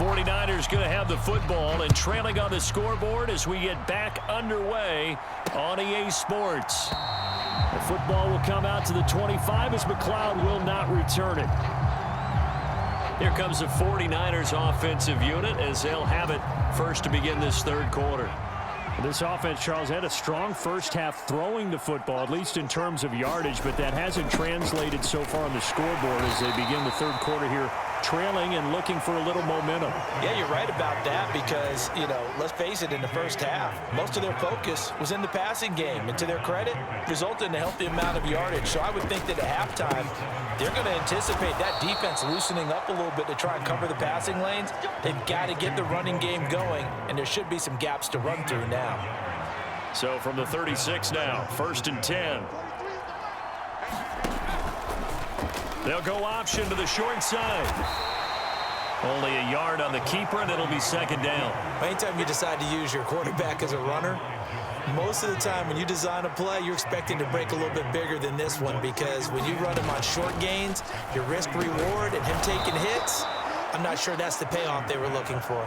49ers going to have the football and trailing on the scoreboard as we get back underway on EA Sports. The football will come out to the 25 as McLeod will not return it. Here comes the 49ers offensive unit as they'll have it first to begin this third quarter. This offense, Charles, had a strong first half throwing the football, at least in terms of yardage, but that hasn't translated so far on the scoreboard as they begin the third quarter here, trailing and looking for a little momentum. Yeah, you're right about that because, let's face it, in the first half, most of their focus was in the passing game. And to their credit, resulted in a healthy amount of yardage. So I would think that at halftime, they're going to anticipate that defense loosening up a little bit to try and cover the passing lanes. They've got to get the running game going, and there should be some gaps to run through now. So from the 36 now, 1st and 10. They'll go option to the short side. Only a yard on the keeper, and it'll be second down. Anytime you decide to use your quarterback as a runner, most of the time when you design a play, you're expecting to break a little bit bigger than this one because when you run him on short gains, your risk-reward and him taking hits, I'm not sure that's the payoff they were looking for.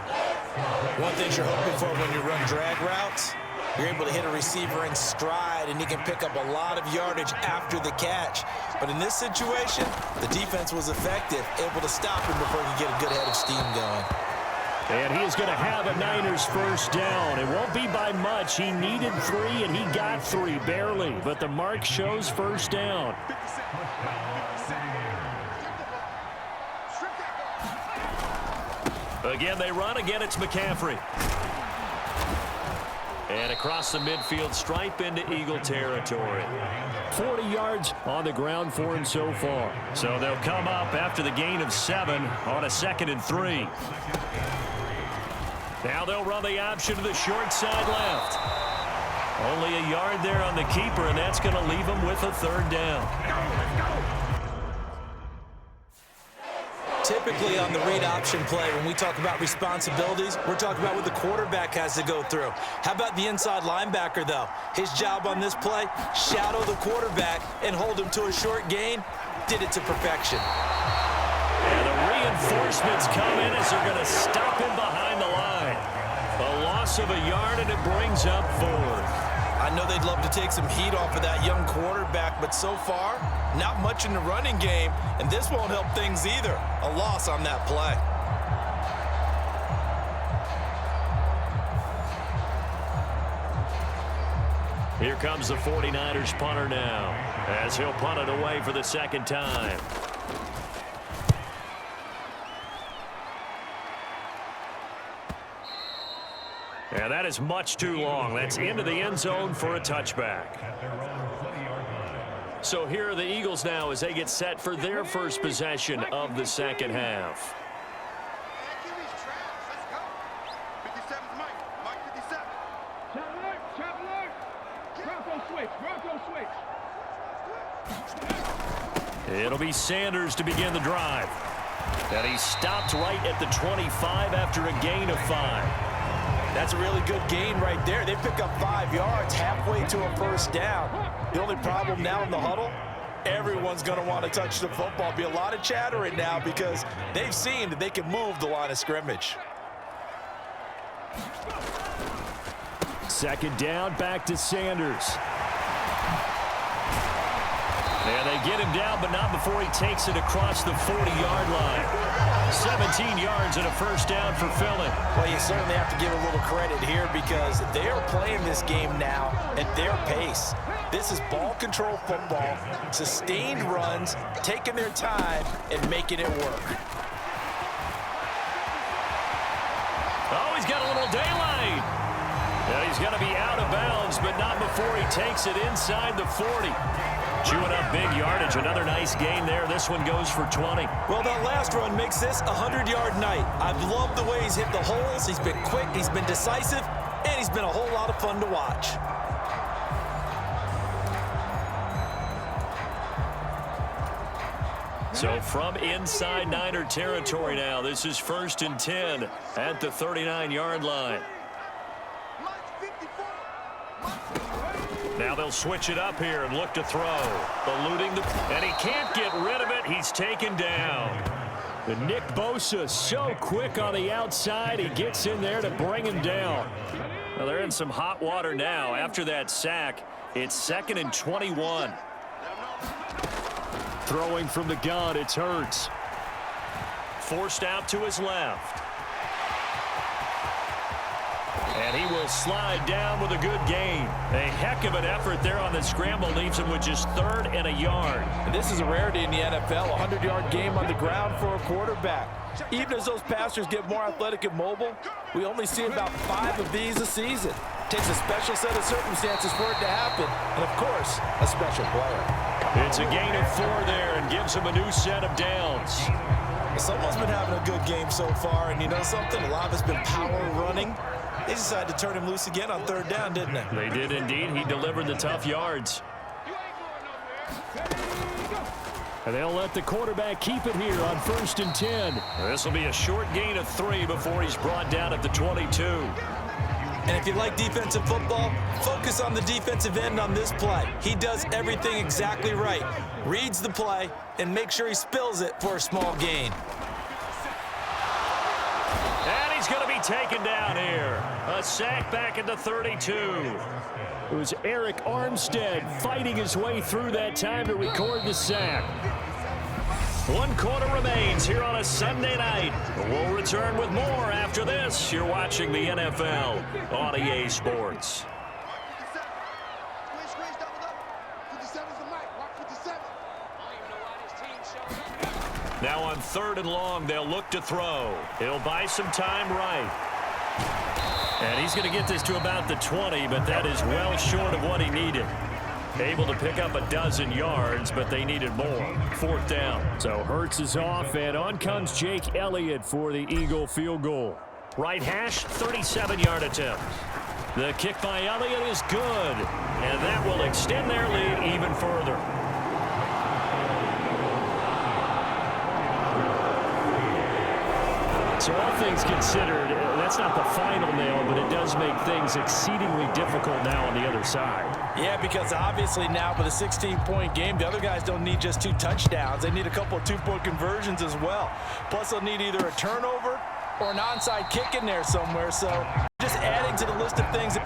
One thing you're hoping for when you run drag routes, you're able to hit a receiver in stride, and he can pick up a lot of yardage after the catch. But in this situation, the defense was effective, able to stop him before he could get a good head of steam going. And he is going to have a Niners first down. It won't be by much. He needed 3, and he got 3, barely. But the mark shows first down. Again, they run. Again, it's McCaffrey. And across the midfield stripe into Eagle territory. 40 yards on the ground for him so far. So they'll come up after the gain of 7 on a 2nd and 3. Now they'll run the option to the short side left. Only a yard there on the keeper, and that's going to leave him with a 3rd down. Typically on the read option play, when we talk about responsibilities, we're talking about what the quarterback has to go through. How about the inside linebacker, though? His job on this play, shadow the quarterback and hold him to a short gain. Did it to perfection. And the reinforcements come in as they're going to stop him behind the line. A loss of a yard, and it brings up 4th. I know they'd love to take some heat off of that young quarterback, but so far, not much in the running game, and this won't help things either. A loss on that play. Here comes the 49ers punter now, as he'll punt it away for the 2nd time. And that is much too long. That's into the end zone for a touchback. So here are the Eagles now as they get set for their first possession of the second half. It'll be Sanders to begin the drive. And he stopped right at the 25 after a gain of 5. That's a really good gain right there. They pick up 5 yards halfway to a first down. The only problem now in the huddle, everyone's going to want to touch the football. Be a lot of chatter right now because they've seen that they can move the line of scrimmage. 2nd down, back to Sanders. And they get him down, but not before he takes it across the 40-yard line. 17 yards and a first down for Philly. Well, you certainly have to give a little credit here because they are playing this game now at their pace. This is ball control football, sustained runs, taking their time and making it work. Oh, he's got a little daylight. Yeah, he's going to be out of bounds, but not before he takes it inside the 40. Chewing up big yardage. Another nice gain there. This one goes for 20. Well, that last run makes this a 100-yard night. I've loved the way he's hit the holes. He's been quick, he's been decisive, and he's been a whole lot of fun to watch. So from inside Niner territory now, this is 1st and 10 at the 39-yard line. Now they'll switch it up here and look to throw. Eluding and he can't get rid of it. He's taken down. And Nick Bosa so quick on the outside. He gets in there to bring him down. Well, they're in some hot water now. After that sack, it's 2nd and 21. Throwing from the gun, it's Hurts. Forced out to his left. And he will slide down with a good gain. A heck of an effort there on the scramble. Leaves him with just 3rd and a yard. And this is a rarity in the NFL, a 100-yard game on the ground for a quarterback. Even as those passers get more athletic and mobile, we only see about 5 of these a season. It takes a special set of circumstances for it to happen, and of course, a special player. It's a gain of 4 there and gives him a new set of downs. Someone's been having a good game so far, and you know something? A lot of it's been power running. They decided to turn him loose again on 3rd down, didn't they? They did indeed. He delivered the tough yards. And they'll let the quarterback keep it here on 1st and 10. This will be a short gain of 3 before he's brought down at the 22. And if you like defensive football, focus on the defensive end on this play. He does everything exactly right. Reads the play and makes sure he spills it for a small gain. And he's going to be taken down here. A sack back at the 32. It was Eric Armstead fighting his way through that time to record the sack. 1 quarter remains here on a Sunday night. We'll return with more after this. You're watching the NFL on EA Sports. Now on 3rd and long, they'll look to throw. He'll buy some time right. And he's going to get this to about the 20, but that is well short of what he needed. Able to pick up a dozen yards, but they needed more. 4th down. So Hurts is off, and on comes Jake Elliott for the Eagle field goal. Right hash, 37-yard attempt. The kick by Elliott is good, and that will extend their lead even further. So all things considered, that's not the final nail, but it does make things exceedingly difficult now on the other side. Yeah, because obviously now with a 16-point game, the other guys don't need just 2 touchdowns. They need a couple of 2-point conversions as well. Plus, they'll need either a turnover or an onside kick in there somewhere. So just adding to the list of things